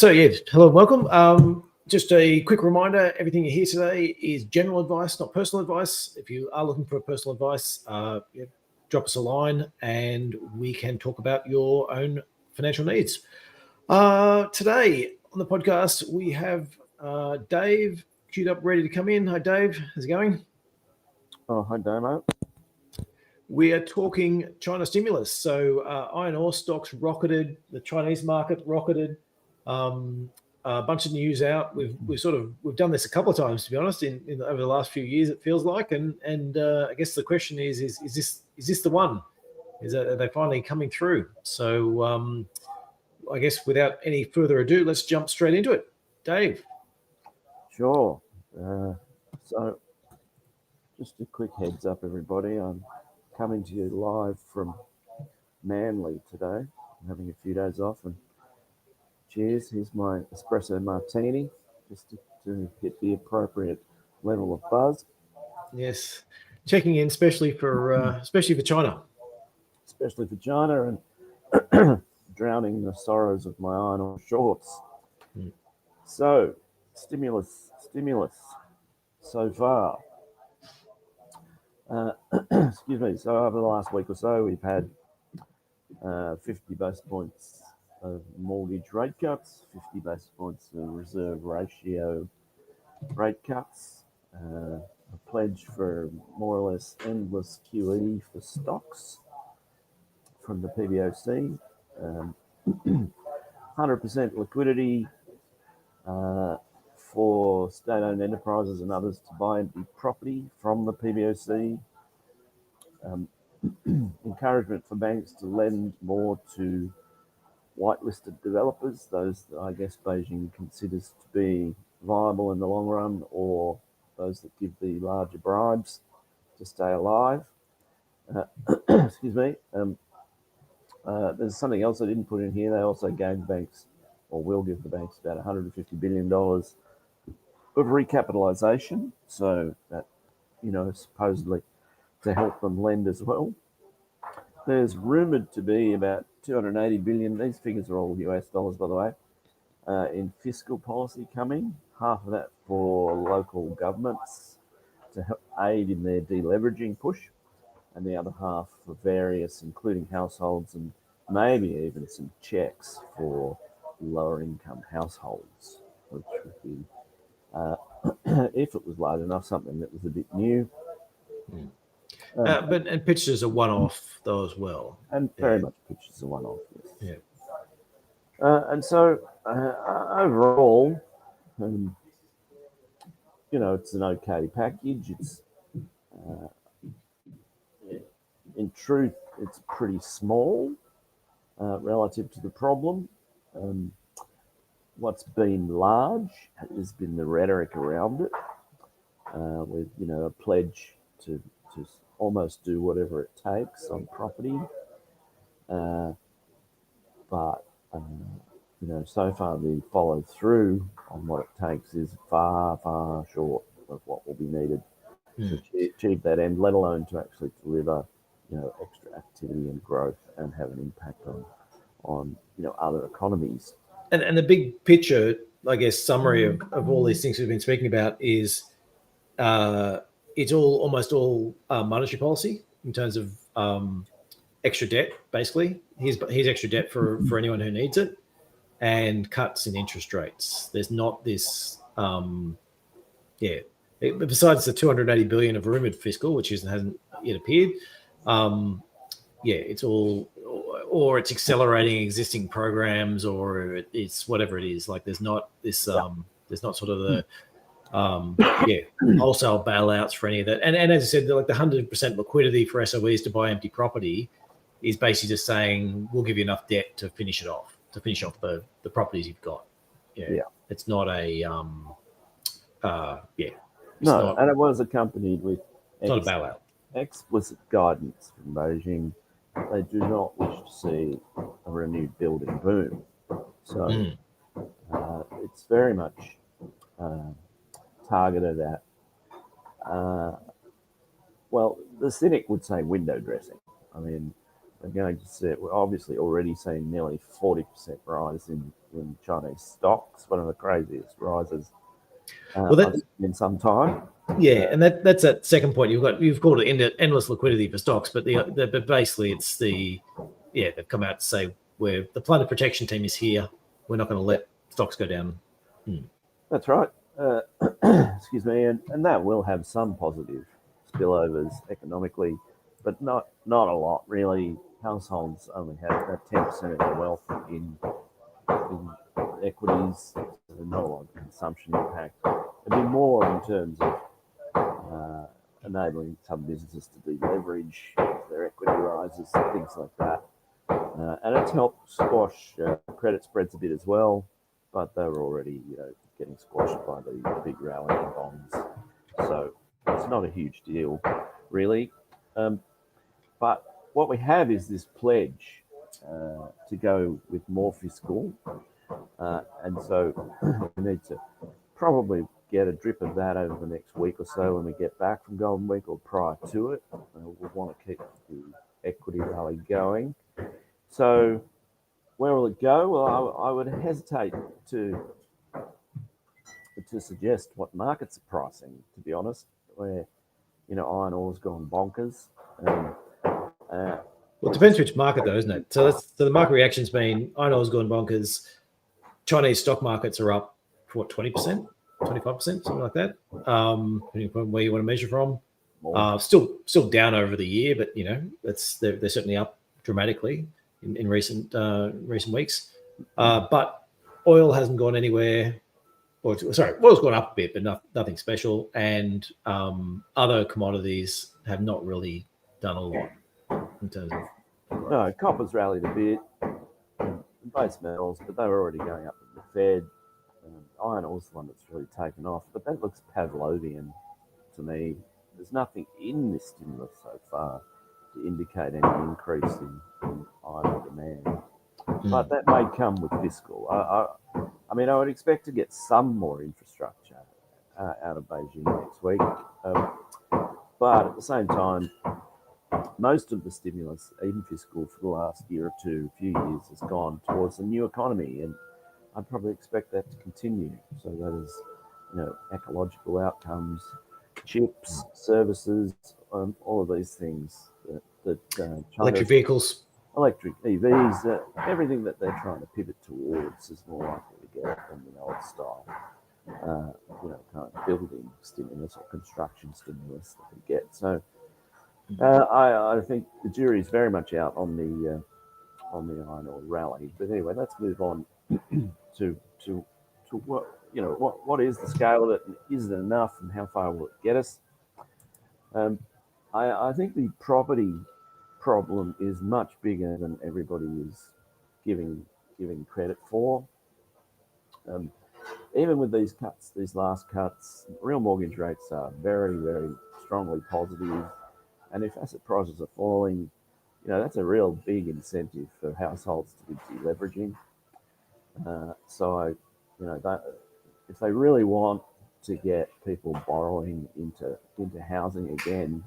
Hello and welcome. Just a quick reminder, everything you hear today is general advice, not personal advice. If you are looking for personal advice, drop us a line and we can talk about your own financial needs. Today on the podcast, we have Dave queued up, ready to come in. Hi, Dave. How's it going? Oh, hi, Damo. We are talking China stimulus. So iron ore stocks rocketed, the Chinese market rocketed. A bunch of news out. We've done this a couple of times, to be honest, in over the last few years. It feels like, and I guess the question is this the one? Are they finally coming through? So I guess without any further ado, let's jump straight into it. Dave. Sure. So just a quick heads up, everybody. I'm coming to you live from Manly today. I'm having a few days off, and cheers. Here's my espresso martini, just to hit the appropriate level of buzz. Yes, checking in, especially for China. Especially for China, and drowning the sorrows of my iron ore shorts. So, stimulus so far. Excuse me. So over the last week or so, we've had 50 basis points of mortgage rate cuts, 50 basis points of reserve ratio rate cuts, a pledge for more or less endless QE for stocks from the PBOC, 100% liquidity for state-owned enterprises and others to buy empty property from the PBOC, encouragement for banks to lend more to whitelisted developers, those that I guess Beijing considers to be viable in the long run, or those that give the larger bribes to stay alive. Excuse me. There's something else I didn't put in here. They also gave banks, or will give the banks, about $150 billion of recapitalisation, so that, supposedly to help them lend as well. There's rumoured to be about 280 billion, these figures are all US dollars, by the way, in fiscal policy coming, half of that for local governments to help aid in their deleveraging push, and the other half for various, including households, and maybe even some checks for lower income households, which would be, if it was large enough, something that was a bit new. But pitched as a one-off though as well. And very much pitched as a one-off, yes. Yeah. And so overall, it's an okay package. It's in truth, it's pretty small relative to the problem. What's been large has been the rhetoric around it, with a pledge to almost do whatever it takes on property. But so far the follow through on what it takes is far, far short of what will be needed to achieve that end, let alone to actually deliver, extra activity and growth and have an impact on other economies. And the big picture, I guess, summary of all these things we've been speaking about is it's almost all monetary policy in terms of extra debt, basically. Here's extra debt for anyone who needs it, and cuts in interest rates. There's not this, besides the 280 billion of rumoured fiscal, which hasn't yet appeared, it's all, or it's accelerating existing programs, or it's whatever it is. Like there's not this, there's not sort of the, wholesale bailouts for any of that. And as I said, like the 100% liquidity for SOEs to buy empty property is basically just saying we'll give you enough debt to finish it off, the properties you've got. It's not a no, and it was accompanied with not a bailout. Explicit guidance from Beijing. They do not wish to see a renewed building boom. So it's very much targeted at, the cynic would say window dressing. I mean, We're going to see, we're obviously already seeing nearly 40% rise in Chinese stocks, one of the craziest rises I've seen in some time. Yeah, and that's that second point. You've called it endless liquidity for stocks, but but basically it's they've come out to say where the Planet Protection team is here. We're not going to let stocks go down. That's right. Excuse me, and that will have some positive spillovers economically, but not a lot really. Households only have about 10% of their wealth in equities, so not a lot of consumption impact. It'd be more in terms of enabling some businesses to deleverage if their equity rises, things like that. And it's helped squash credit spreads a bit as well, but they were already, getting squashed by the big rally in bonds. So it's not a huge deal, really. But what we have is this pledge to go with more fiscal. And so we need to probably get a drip of that over the next week or so when we get back from Golden Week or prior to it. We'll want to keep the equity rally going. So where will it go? Well, I would hesitate to suggest what markets are pricing, to be honest, where, iron ore's gone bonkers. Well, it depends which market, though, isn't it? So the market reaction's been iron ore's gone bonkers. Chinese stock markets are up, 20%, 25%, something like that, depending upon where you want to measure from. Still down over the year, but, they're certainly up dramatically in recent weeks. But oil hasn't gone anywhere. Oil's gone up a bit, but nothing special. And other commodities have not really done a lot in terms of. No, copper's rallied a bit, base metals, but they were already going up with the Fed. Iron ore's the one that's really taken off, but that looks Pavlovian to me. There's nothing in this stimulus so far to indicate any increase in iron ore demand. But that may come with fiscal. I would expect to get some more infrastructure out of Beijing next week. But at the same time, most of the stimulus, even fiscal, for the last year or two, few years, has gone towards the new economy. And I'd probably expect that to continue. So that is, ecological outcomes, chips, services, all of these things that China, electric vehicles, electric EVs, everything that they're trying to pivot towards is more likely to get than the old style, kind of building stimulus or construction stimulus that we get. So I think the jury is very much out on the iron ore rally. But anyway, let's move on to what is the scale of it? Is it enough, and how far will it get us? I think the property problem is much bigger than everybody is giving credit for. Even with these last cuts, real mortgage rates are very, very strongly positive. And if asset prices are falling, that's a real big incentive for households to be deleveraging. That if they really want to get people borrowing into housing again,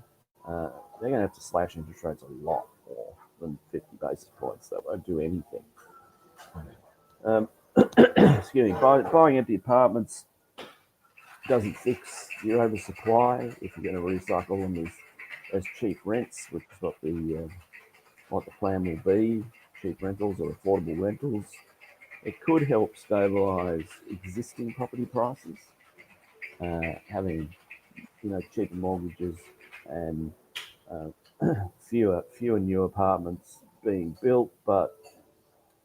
they're going to have to slash interest rates a lot more than 50 basis points. That won't do anything. Excuse me. Buying empty apartments doesn't fix your oversupply if you're going to recycle them as cheap rents, which is what the plan will be. Cheap rentals or affordable rentals. It could help stabilise existing property prices, having cheaper mortgages and fewer new apartments being built. But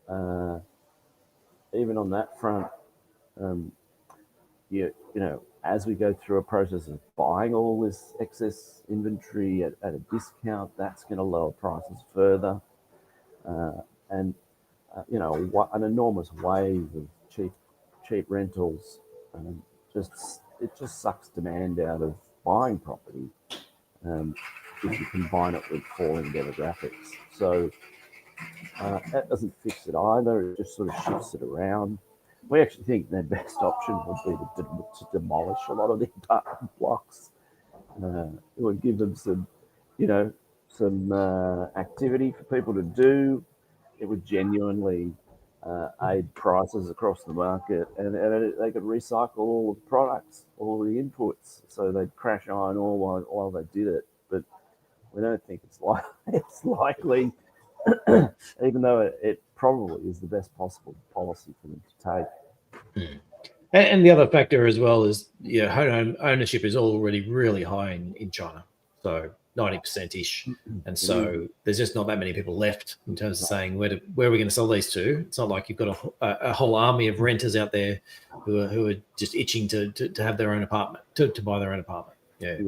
even on that front, as we go through a process of buying all this excess inventory at a discount, that's going to lower prices further, and an enormous wave of cheap rentals, it just sucks demand out of buying property if you combine it with falling demographics. So that doesn't fix it either. It just sort of shifts it around. We actually think their best option would be to demolish a lot of the apartment blocks. It would give them some some activity for people to do. It would genuinely aid prices across the market, and they could recycle all the products, all the inputs, so they'd crash iron ore while they did it. But we don't think it's likely, even though it probably is the best possible policy for them to take. And the other factor as well is, home ownership is already really high in China, so 90%-ish, and so there's just not that many people left in terms of saying where are we going to sell these to. It's not like you've got a whole army of renters out there who are just itching to have their own apartment, to buy their own apartment. Yeah,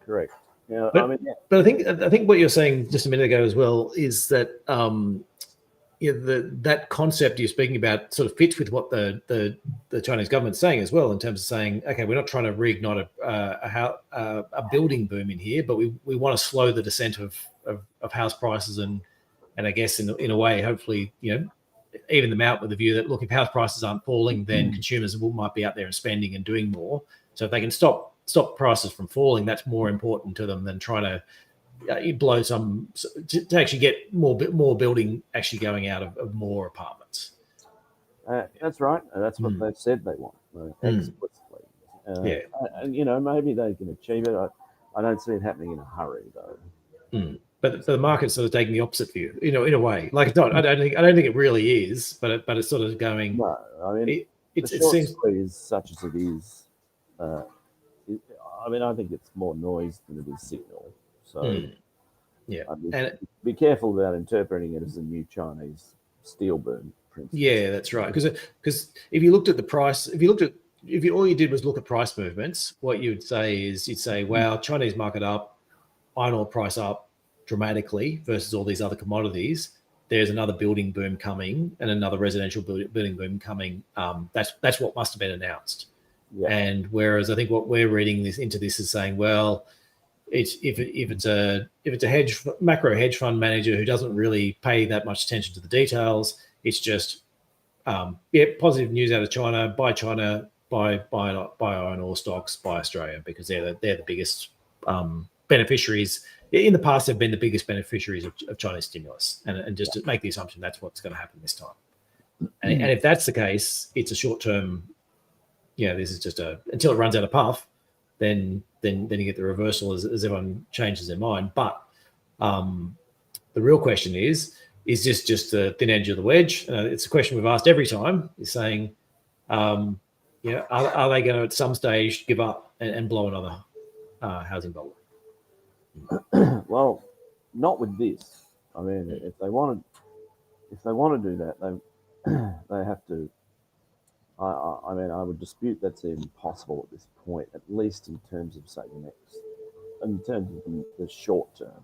correct. Yeah, but I think what you're saying just a minute ago as well is that that concept you're speaking about sort of fits with what the Chinese government's saying as well, in terms of saying, okay, we're not trying to reignite a building boom in here, but we want to slow the descent of house prices, and I guess in a way, hopefully, even them out with the view that, look, if house prices aren't falling, then consumers might be out there and spending and doing more. So if they can stop prices from falling, that's more important to them than trying to blow some to actually get more building actually going out of more apartments. That's right. That's what they've said they want explicitly. And maybe they can achieve it. I don't see it happening in a hurry though. But the market's sort of taking the opposite view, in a way. Like it's not. I don't think it really is, but it's sort of going. No, I mean, it seems squeeze, such as it is. I think it's more noise than it is signal. So, be careful about interpreting it as a new Chinese steel boom. Yeah, that's right. Because if you looked at the price, all you did was look at price movements, what you'd say, wow, Chinese market up, iron ore price up dramatically versus all these other commodities. There's another building boom coming and another residential building boom coming. That's what must have been announced. Yeah. And whereas I think what we're reading into this is saying, well, if it's a macro hedge fund manager who doesn't really pay that much attention to the details, it's just positive news out of China, buy iron ore stocks, buy Australia, because they're the biggest beneficiaries. In the past, they've been the biggest beneficiaries of Chinese stimulus, and just to make the assumption that's what's going to happen this time. And if that's the case, it's a short term. This is just until it runs out of puff, then you get the reversal as everyone changes their mind. But the real question is this just the thin edge of the wedge? It's a question we've asked every time. Is saying, are they going to at some stage give up and blow another housing bubble? Well, not with this. I mean, if they want to do that, they have to. I would dispute that's even possible at this point, at least in terms of, say, in terms of the short term.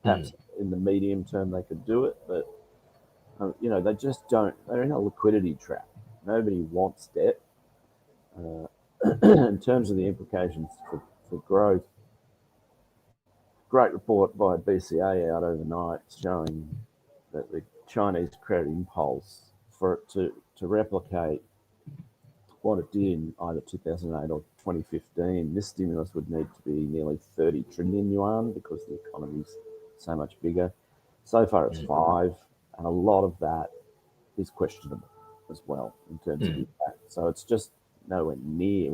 Perhaps in the medium term they could do it, but they just don't. They're in a liquidity trap. Nobody wants debt. In terms of the implications for growth, great report by BCA out overnight showing that the Chinese credit impulse, for it to replicate what it did in either 2008 or 2015, this stimulus would need to be nearly 30 trillion yuan because the economy's so much bigger. So far it's 5, and a lot of that is questionable as well in terms of impact. So it's just nowhere near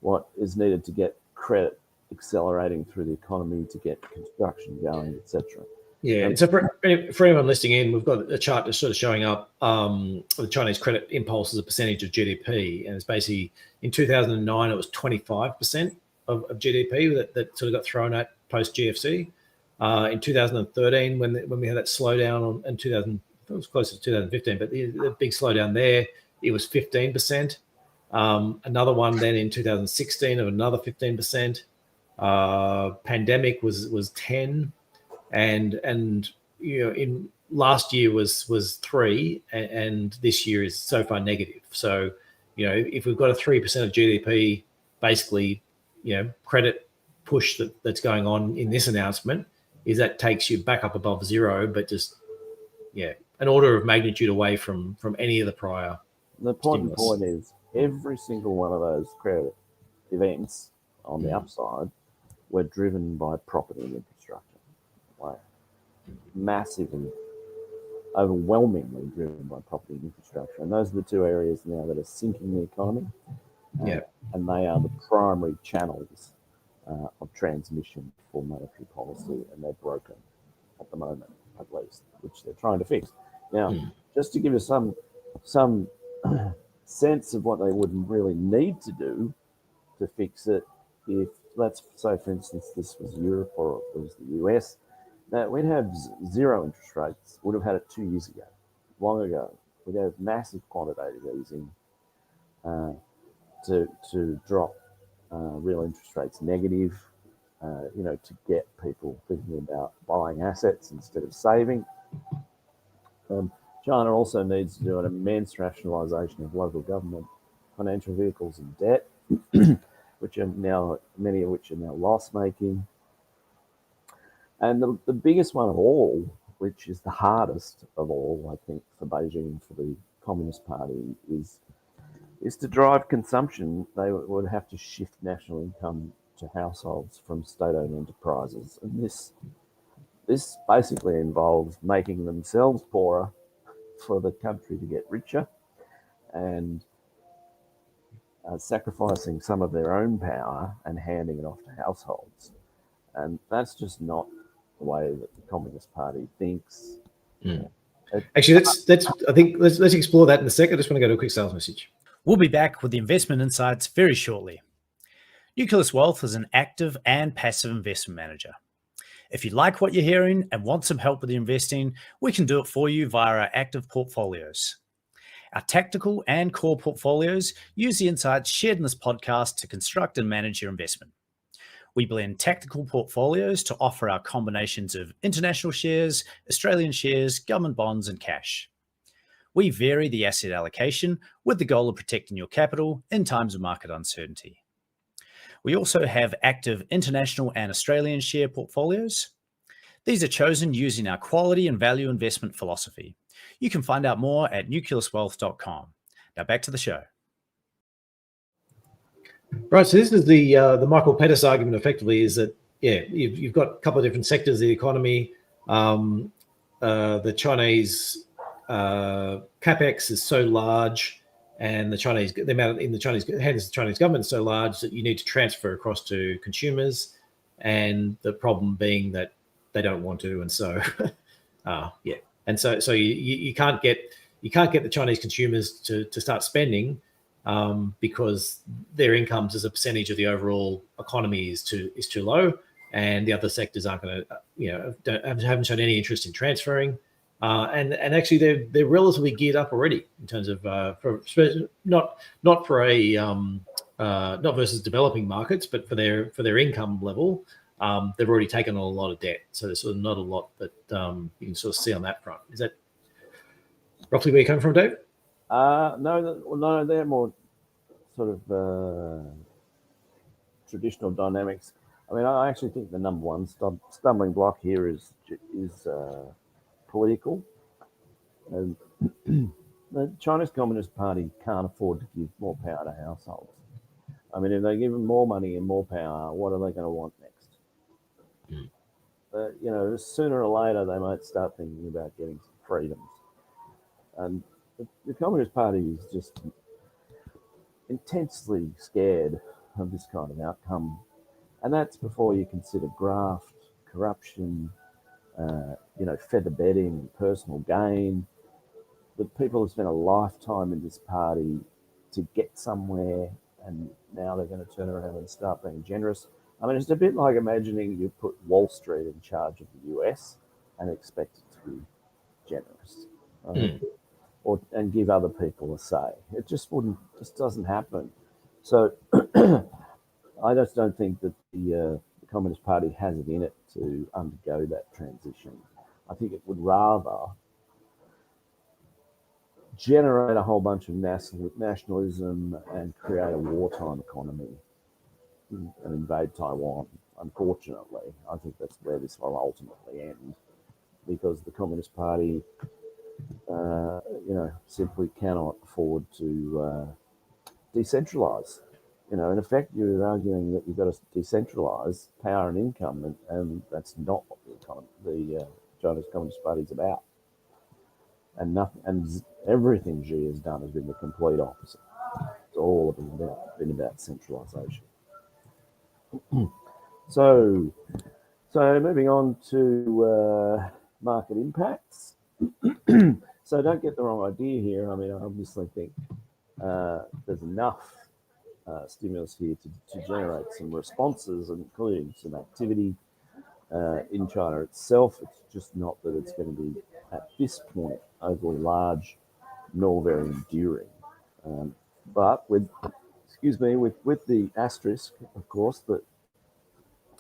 what is needed to get credit accelerating through the economy, to get construction going, etc. Yeah, so for anyone listening in, we've got a chart that's sort of showing up the Chinese credit impulse as a percentage of GDP, and it's basically in 2009 it was 25% of GDP that sort of got thrown at post GFC. In 2013, when we had that slowdown, in 2000, it was closer to 2015, but the big slowdown there, it was 15%. Another one then in 2016 of another 15%. Pandemic was 10. And in last year was 3, and this year is so far negative. So if we've got a 3% of GDP, basically credit push that's going on in this announcement, is that takes you back up above 0, but just an order of magnitude away from any of the prior. The point is every single one of those credit events on the upside were driven by property and infrastructure. like massive and overwhelmingly driven by property and infrastructure. And those are the two areas now that are sinking the economy. Yeah. And they are the primary channels of transmission for monetary policy, and they're broken at the moment, at least, which they're trying to fix. Now, just to give you some sense of what they would really need to do to fix it, if, let's say, for instance, this was Europe or it was the US, that we'd have zero interest rates. Would have had it 2 years ago, long ago. We'd have massive quantitative easing to drop real interest rates negative, to get people thinking about buying assets instead of saving. China also needs to do an immense rationalisation of local government financial vehicles and debt, which are now, many of which are now loss-making. And the biggest one of all, which is the hardest of all, I think, for Beijing and for the Communist Party, is to drive consumption. They would have to shift national income to households from state-owned enterprises. And this basically involves making themselves poorer for the country to get richer and sacrificing some of their own power and handing it off to households. And that's just not the way that the Communist Party thinks. Actually, let's explore that in a second. I just want to go to a quick sales message. We'll be back with the investment insights very shortly. Nucleus Wealth is an active and passive investment manager. If you like what you're hearing and want some help with your investing, we can do it for you via our active portfolios. Our tactical and core portfolios use the insights shared in this podcast to construct and manage your investment. We blend tactical portfolios to offer our combinations of international shares, Australian shares, government bonds, and cash. We vary the asset allocation with the goal of protecting your capital in times of market uncertainty. We also have active international and Australian share portfolios. These are chosen using our quality and value investment philosophy. You can find out more at nucleuswealth.com. Now back to the show. Right, so this is the Michael Pettis argument. Effectively, is that you've got a couple of different sectors of the economy. The Chinese capex is so large, and the amount in the Chinese hands of the Chinese government is so large that you need to transfer across to consumers, and the problem being that they don't want to, and so and so you can't get the Chinese consumers to start spending. Because their incomes as a percentage of the overall economy is too low, and the other sectors aren't going to, haven't shown any interest in transferring, and actually they're relatively geared up already in terms of not versus developing markets, but for their income level, they've already taken on a lot of debt, so there's sort of not a lot that you can sort of see on that front. Is that roughly where you come from, Dave? No, they're more sort of traditional dynamics. I mean, I actually think the number one stumbling block here is political. And the Chinese Communist Party can't afford to give more power to households. I mean, if they give them more money and more power, what are they going to want next? Sooner or later, they might start thinking about getting some freedoms. And the Communist Party is just intensely scared of this kind of outcome. And that's before you consider graft, corruption, feather bedding, personal gain. The people have spent a lifetime in this party to get somewhere, and now they're going to turn around and start being generous. I mean, it's a bit like imagining you put Wall Street in charge of the US and expect it to be generous. And give other people a say. It just doesn't happen. So I just don't think that the Communist Party has it in it to undergo that transition. I think it would rather generate a whole bunch of nationalism and create a wartime economy and invade Taiwan. Unfortunately, I think that's where this will ultimately end, because the Communist Party simply cannot afford to decentralize. in effect, you're arguing that you've got to decentralise power and income, and that's not what the Chinese Communist Party is about. And nothing, and everything Xi has done has been the complete opposite. It's all been about centralisation. So moving on to market impacts. So don't get the wrong idea here. I mean, I obviously think there's enough stimulus here to generate some responses, including some activity in China itself. It's just not that it's going to be, at this point, overly large nor very enduring. But with the asterisk, of course, that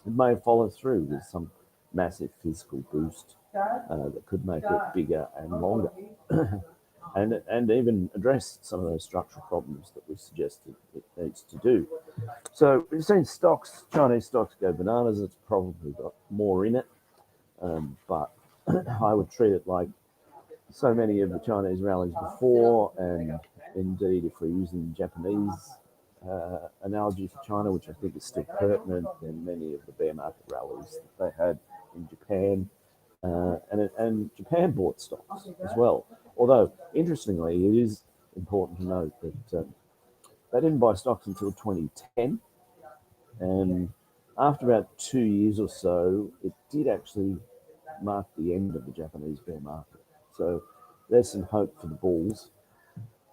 it may follow through with some massive fiscal boost that could make it bigger and longer, and even address some of those structural problems that we suggested it needs to do. So we've seen Chinese stocks go bananas. It's probably got more in it, but I would treat it like so many of the Chinese rallies before, and indeed, if we're using Japanese analogy for China, which I think is still pertinent, then many of the bear market rallies that they had in Japan, and Japan bought stocks as well. Although, interestingly, it is important to note that they didn't buy stocks until 2010, and after about 2 years or so, it did actually mark the end of the Japanese bear market. So there's some hope for the bulls.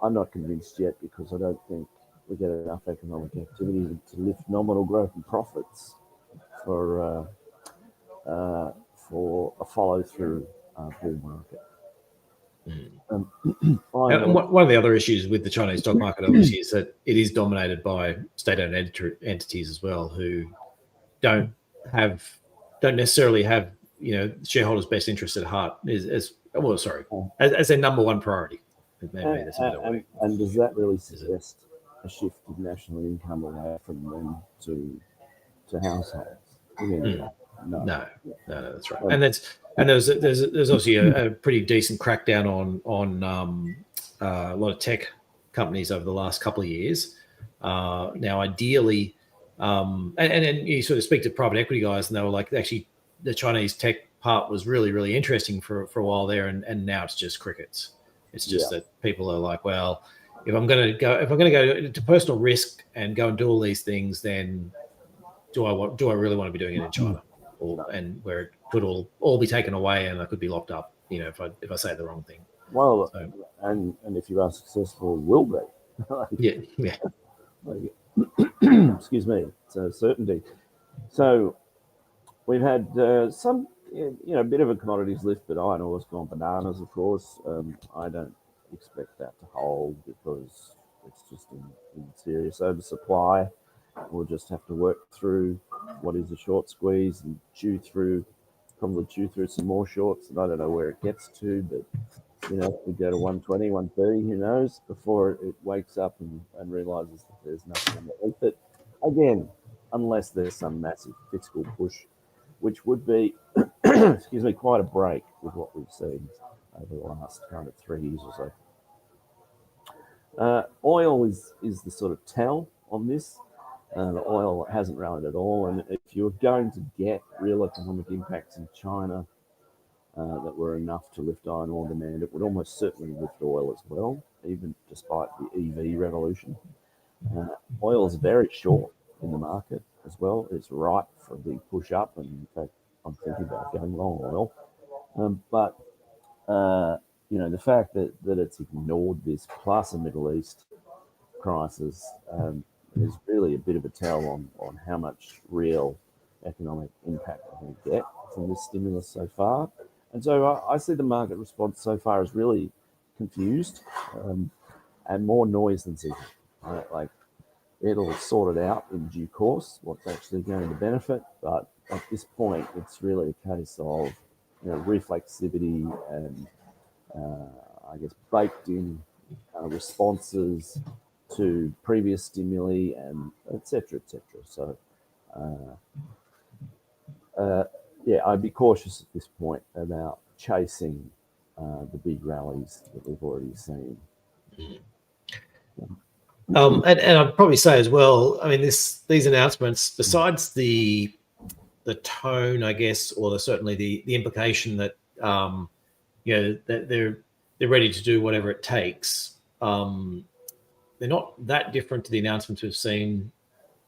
I'm not convinced yet, because I don't think we get enough economic activity to lift nominal growth and profits for a follow-through bull market. And one of the other issues with the Chinese stock market, obviously, is that it is dominated by state-owned entities as well, who don't necessarily have shareholders' best interest at heart as their number one priority. And does that really suggest a shift of national income away from them to households? No, that's right. And there's obviously a pretty decent crackdown on a lot of tech companies over the last couple of years. Now, ideally, and you sort of speak to private equity guys, and they were like, actually, the Chinese tech part was really, really interesting for a while there, and now it's just crickets. It's just that people are like, well, if I'm going to go into personal risk and go and do all these things, then do I really want to be doing it in China, and where it could all be taken away and I could be locked up, if I say the wrong thing. Well, and if you are successful, will be. yeah. Excuse me. So certainty. So we've had some, a bit of a commodities lift, but iron ore's gone bananas, of course. I don't expect that to hold, because it's just in serious oversupply. We'll just have to work through what is a short squeeze and probably chew through some more shorts. And I don't know where it gets to, but we go to 120, 130, who knows, before it wakes up and realizes that there's nothing underneath it. Again, unless there's some massive fiscal push, which would be, quite a break with what we've seen over the last kind of 3 years or so. Oil is the sort of tell on this. The oil hasn't rallied at all, and if you're going to get real economic impacts in China that were enough to lift iron ore demand, it would almost certainly lift oil as well, even despite the EV revolution. Oil is very short in the market as well. It's ripe for a big push up, and in fact, I'm thinking about going long oil. But the fact that it's ignored this, plus a Middle East crisis, is really a bit of a tell on how much real economic impact we're going to get from this stimulus so far. And so I see the market response so far as really confused and more noise than signal. Like, it'll sort it out in due course, what's actually going to benefit. But at this point, it's really a case of reflexivity and baked in responses to previous stimuli, and et cetera, et cetera. So, I'd be cautious at this point about chasing the big rallies that we've already seen. And I'd probably say as well, I mean, these announcements, besides the tone, I guess, or certainly the implication that that they're ready to do whatever it takes. They're not that different to the announcements we've seen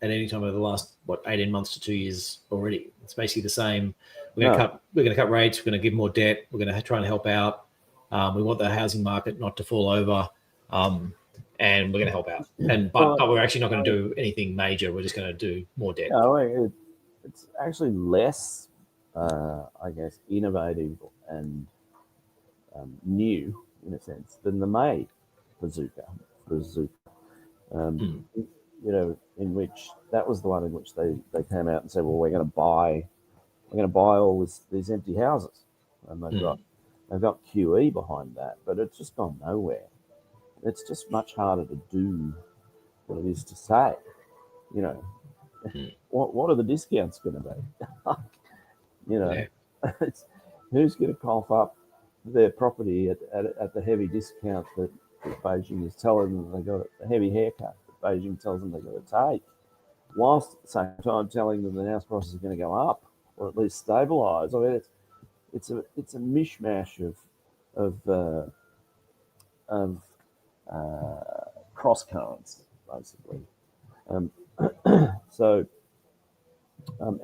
at any time over the last 18 months to 2 years already. It's basically the same. We're going to cut rates. We're going to give more debt. We're going to try and help out. We want the housing market not to fall over, and we're going to help out. But we're actually not going to do anything major. We're just going to do more debt. It's actually less, I guess, innovative and new in a sense than the May bazooka. In which that was the one in which they came out and said, well, we're going to buy all these empty houses, and they've got QE behind that, but it's just gone nowhere. It's just much harder to do what it is to say. What are the discounts going to be? Who's going to cough up their property at the heavy discount that Beijing is telling them they got a heavy haircut that Beijing tells them they got to take, whilst at the same time telling them the house prices are going to go up or at least stabilise. I mean, it's a mishmash of cross currents basically. So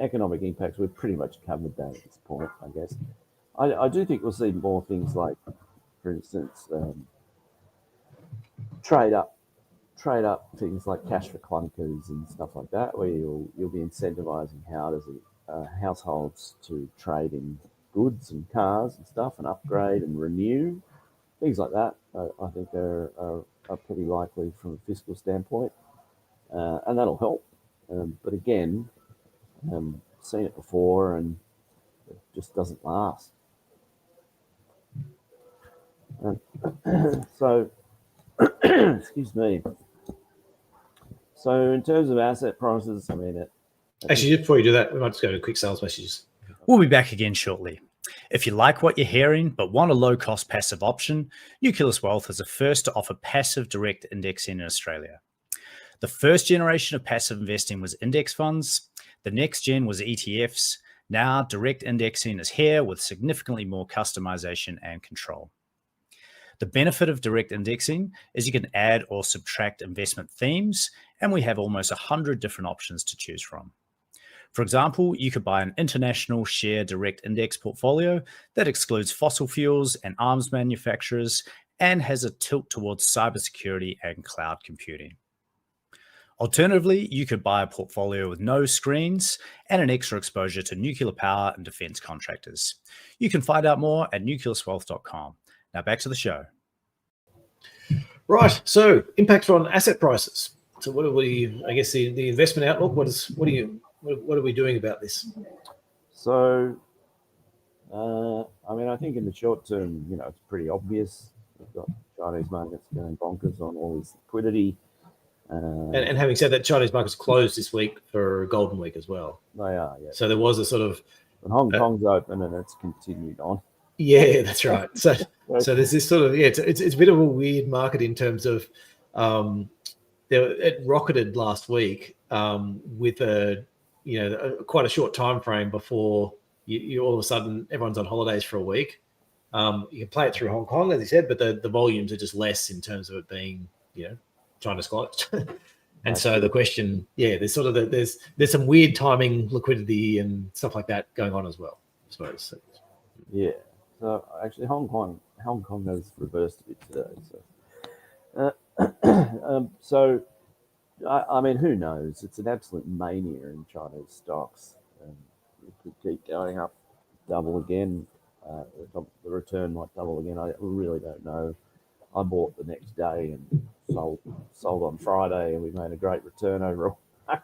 economic impacts, we've pretty much covered that at this point, I guess. I do think we'll see more things like, for instance, trade up things like cash for clunkers and stuff like that, where you'll be incentivizing households to trade in goods and cars and stuff and upgrade and renew. Things like that, I think are pretty likely from a fiscal standpoint, and that'll help. But again, seen it before, and it just doesn't last. So, excuse me. So, in terms of asset prices, I mean, actually, just before you do that, we might just go to quick sales messages. We'll be back again shortly. If you like what you're hearing but want a low-cost passive option, Nucleus Wealth is the first to offer passive direct indexing in Australia. The first generation of passive investing was index funds. The next gen was ETFs. Now, direct indexing is here with significantly more customization and control. The benefit of direct indexing is you can add or subtract investment themes, and we have almost 100 different options to choose from. For example, you could buy an international share direct index portfolio that excludes fossil fuels and arms manufacturers and has a tilt towards cybersecurity and cloud computing. Alternatively, you could buy a portfolio with no screens and an extra exposure to nuclear power and defense contractors. You can find out more at nucleuswealth.com. Now back to the show. Right. So impact on asset prices. So what are we, I guess the investment outlook, what are we doing about this? So, I mean, I think in the short term, it's pretty obvious. We've got Chinese markets going bonkers on all this liquidity. And having said that, Chinese markets closed this week for Golden Week as well. They are, yeah. So there was a sort of... And Hong Kong's open and it's continued on. Yeah, that's right. So there's this sort of, it's a bit of a weird market in terms of it rocketed last week with quite a short time frame before you all of a sudden everyone's on holidays for a week. You can play it through Hong Kong, as you said, but the volumes are just less in terms of it being, China's closed. And so the question, there's sort of there's some weird timing, liquidity, and stuff like that going on as well, I suppose. Yeah. So actually, Hong Kong has reversed a bit today. So, I mean, who knows? It's an absolute mania in Chinese stocks. It could keep going up, double again. The return might double again. I really don't know. I bought the next day and sold on Friday, and we made a great return over a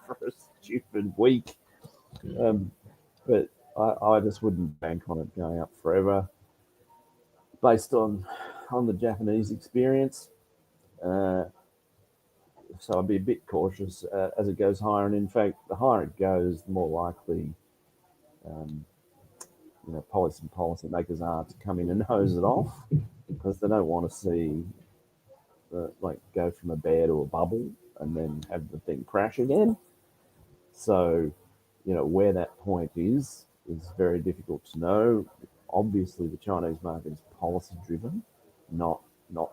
stupid week. But I just wouldn't bank on it going up forever, based on the Japanese experience. So I'd be a bit cautious as it goes higher. And in fact, the higher it goes, the more likely policymakers are to come in and hose it off, because they don't want to see go from a bear to a bubble and then have the thing crash again. So, where that point is very difficult to know. Obviously, the Chinese market is policy driven, not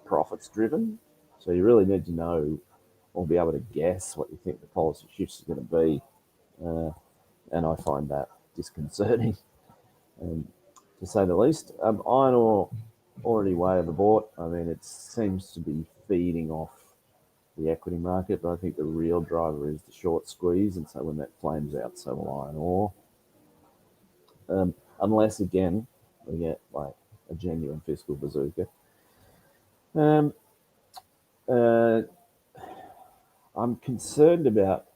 profits driven. So you really need to know or be able to guess what you think the policy shifts are going to be. And I find that disconcerting, to say the least. Iron ore already way overbought. I mean, it seems to be feeding off the equity market, but I think the real driver is the short squeeze, and so when that flames out, so will iron ore. Unless, again, we get like a genuine fiscal bazooka. I'm concerned about,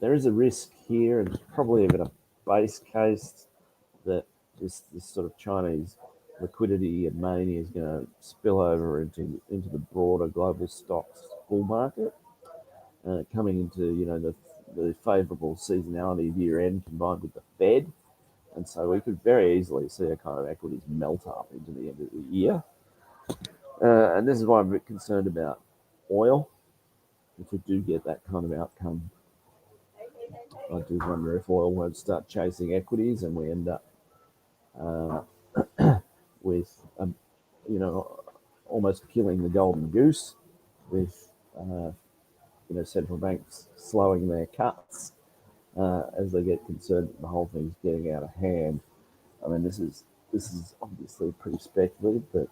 there is a risk here, and probably even a base case, that this sort of Chinese liquidity and mania is going to spill over into the broader global stocks bull market, coming into the favourable seasonality of year end combined with the Fed, and so we could very easily see a kind of equities melt up into the end of the year, and this is why I'm a bit concerned about oil. If we do get that kind of outcome, I do wonder if oil won't start chasing equities and we end up with, almost killing the golden goose, with, central banks slowing their cuts as they get concerned that the whole thing's getting out of hand. I mean, this is obviously pretty speculative, but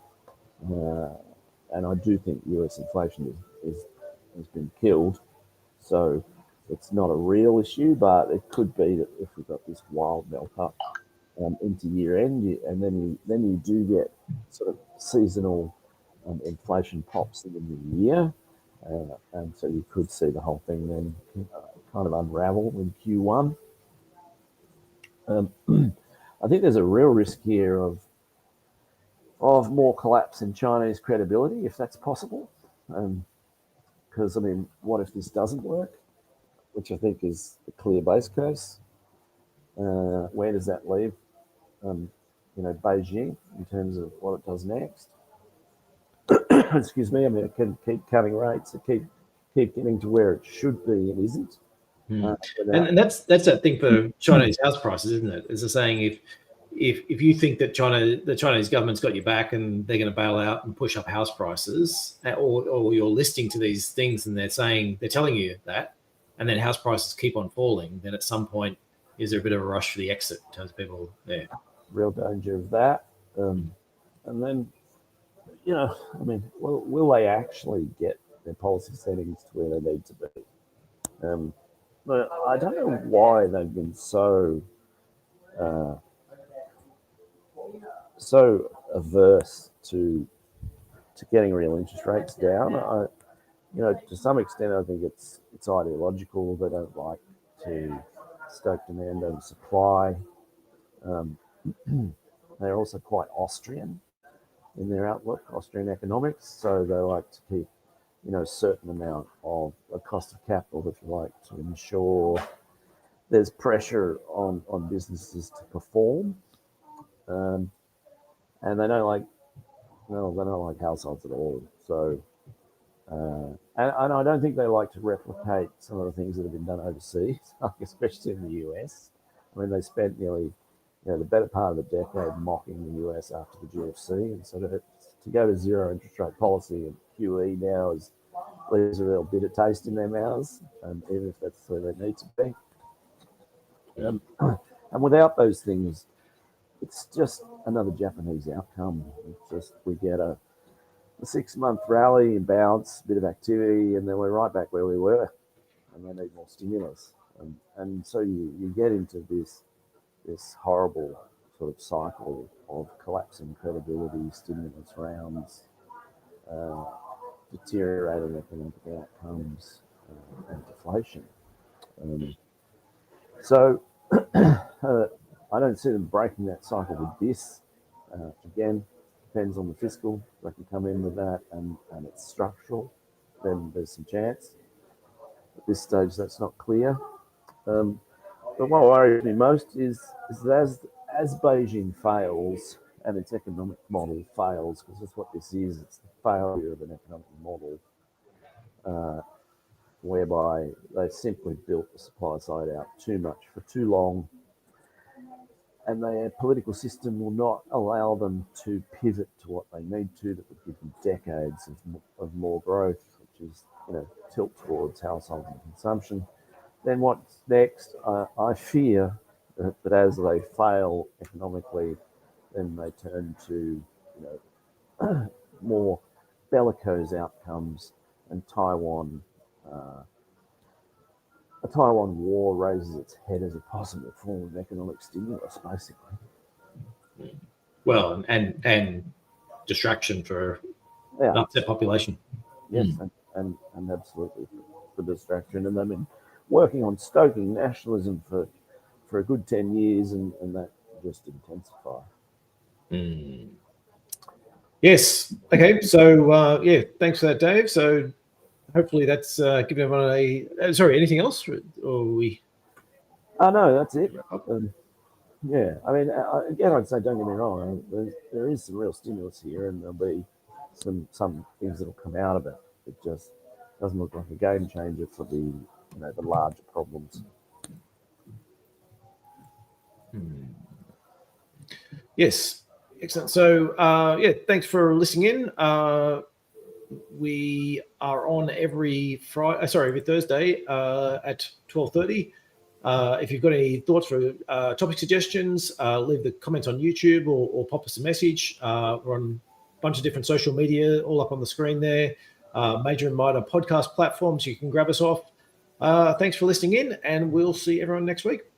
and I do think US inflation has been killed, so it's not a real issue, but it could be that if we've got this wild melt up into year end, and then you do get sort of seasonal inflation pops in the new year, and so you could see the whole thing then kind of unravel in Q1. I think there's a real risk here of more collapse in Chinese credibility, if that's possible. Because, I mean, what if this doesn't work? Which I think is the clear base case. Where does that leave, Beijing in terms of what it does next? Excuse me. I mean, it can keep cutting rates. It keep getting to where it should be. It isn't. And that's that thing for Chinese house prices, isn't it? It's a saying, if you think that the Chinese government's got your back and they're going to bail out and push up house prices, or you're listening to these things and they're telling you that, and then house prices keep on falling, then at some point, is there a bit of a rush for the exit in terms of people there? Real danger of that. And then, I mean, will they actually get their policy settings to where they need to be? But I don't know why they've been so averse to getting real interest rates down. To some extent, I think it's ideological. They don't like to stoke demand over supply. They're also quite Austrian in their outlook, Austrian economics. So they like to keep, a certain amount of a cost of capital, if you like, to ensure there's pressure on businesses to perform. And they don't like households at all. So, and I don't think they like to replicate some of the things that have been done overseas, especially in the US. I mean, they spent nearly, the better part of a decade mocking the US after the GFC, and so to go to zero interest rate policy and QE now leaves a real bitter taste in their mouths, even if that's where they need to be. And without those things, it's just another Japanese outcome. It's just we get a 6-month rally and bounce, bit of activity, and then we're right back where we were, and they need more stimulus. And so you get into this horrible sort of cycle of collapsing credibility, stimulus rounds, deteriorating economic outcomes, and deflation. So I don't see them breaking that cycle with this. Again, depends on the fiscal. They can come in with that and it's structural, then there's some chance. At this stage, that's not clear. But what worries me most is that as Beijing fails and its economic model fails, because that's what this is, it's the failure of an economic model, whereby they simply built the supply side out too much for too long, and their political system will not allow them to pivot to what they need to, that would give them decades of more growth, which is, tilt towards household and consumption. Then what's next? I fear that as they fail economically, then they turn to, more bellicose outcomes, and a Taiwan war raises its head as a possible form of economic stimulus, basically. Well, and distraction for an upset population. Yes, and absolutely for distraction. And they've been working on stoking nationalism for a good 10 years, and that just intensify. Yes. Okay. So, thanks for that, Dave. So hopefully that's given everyone anything else? Or we... No, that's it. Yeah, I mean, again, I'd say, don't get me wrong, there is some real stimulus here, and there'll be some things that'll come out of it. It just doesn't look like a game changer for the larger problems. Yes, excellent. So, thanks for listening in. We are on every Thursday at 12:30. If you've got any thoughts for topic suggestions, leave the comments on YouTube or pop us a message. We're on a bunch of different social media, all up on the screen there. Major and minor podcast platforms you can grab us off. Thanks for listening in, and we'll see everyone next week.